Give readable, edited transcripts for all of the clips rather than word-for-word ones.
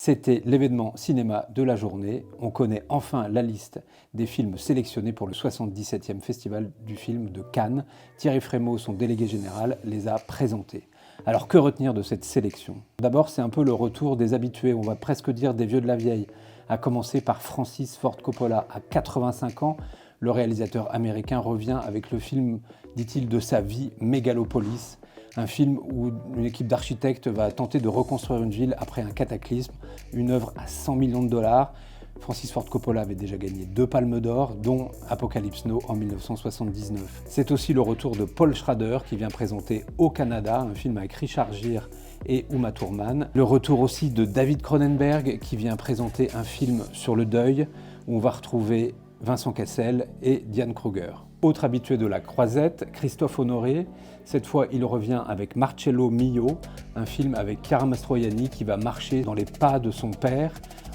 C'était l'événement cinéma de la journée. On connaît enfin la liste des films sélectionnés pour le 77e Festival du film de Cannes. Thierry Frémaux, son délégué général, les a présentés. Alors que retenir de cette sélection? D'abord, c'est un peu le retour des habitués, on va presque dire des vieux de la vieille, à commencer par Francis Ford Coppola. À 85 ans, le réalisateur américain revient avec le film, dit-il, de sa vie, Mégalopolis, un film où une équipe d'architectes va tenter de reconstruire une ville après un cataclysme, une œuvre à 100 millions de dollars. Francis Ford Coppola avait déjà gagné 2 palmes d'or, dont Apocalypse Now en 1979. C'est aussi le retour de Paul Schrader qui vient présenter Au Canada, un film avec Richard Gere et Uma Thurman. Le retour aussi de David Cronenberg qui vient présenter un film sur le deuil où on va retrouver Vincent Cassel et Diane Kruger. Autre habitué de la croisette, Christophe Honoré. Cette fois, il revient avec Marcello Mio, un film avec Chiara Mastroianni qui va marcher dans les pas de son père.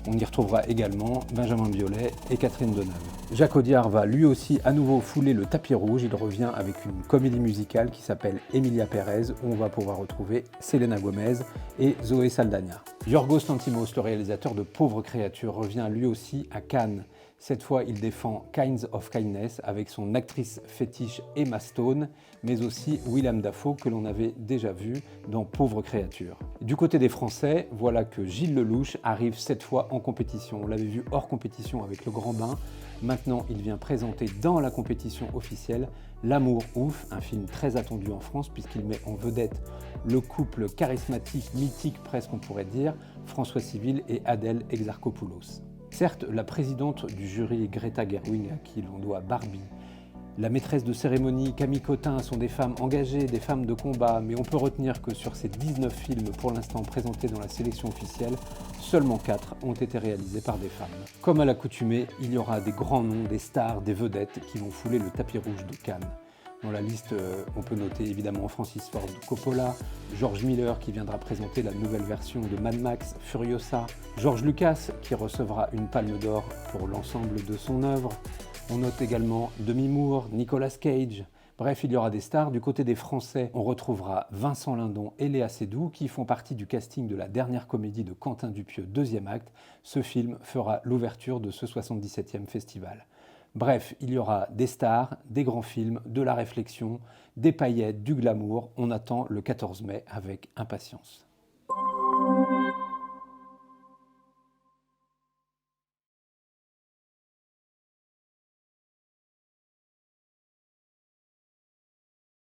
On y retrouvera également Benjamin Biolay et Catherine Deneuve. Jacques Audiard va lui aussi à nouveau fouler le tapis rouge. Il revient avec une comédie musicale qui s'appelle Emilia Pérez, où on va pouvoir retrouver Selena Gomez et Zoé Saldana. Yorgos Lanthimos, le réalisateur de Pauvres créatures, revient lui aussi à Cannes. Cette fois, il défend Kinds of Kindness avec son actrice fétiche Emma Stone, mais aussi Willem Dafoe que l'on avait déjà vu dans Pauvres créatures. Du côté des Français, voilà que Gilles Lellouche arrive cette fois en compétition. On l'avait vu hors compétition avec Le Grand Bain. Maintenant, il vient présenter dans la compétition officielle L'amour ouf, un film très attendu en France puisqu'il met en vedette le couple charismatique, mythique presque on pourrait dire, François Civil et Adèle Exarchopoulos. Certes, la présidente du jury Greta Gerwig, à qui l'on doit Barbie, la maîtresse de cérémonie Camille Cotin sont des femmes engagées, des femmes de combat, mais on peut retenir que sur ces 19 films pour l'instant présentés dans la sélection officielle, seulement 4 ont été réalisés par des femmes. Comme à l'accoutumée, il y aura des grands noms, des stars, des vedettes qui vont fouler le tapis rouge de Cannes. Dans la liste, on peut noter évidemment Francis Ford Coppola, George Miller qui viendra présenter la nouvelle version de Mad Max Furiosa, George Lucas qui recevra une palme d'or pour l'ensemble de son œuvre. On note également Demi Moore, Nicolas Cage. Bref, il y aura des stars. Du côté des Français, on retrouvera Vincent Lindon et Léa Seydoux qui font partie du casting de la dernière comédie de Quentin Dupieux, deuxième acte. Ce film fera l'ouverture de ce 77e festival. Bref, il y aura des stars, des grands films, de la réflexion, des paillettes, du glamour. On attend le 14 mai avec impatience.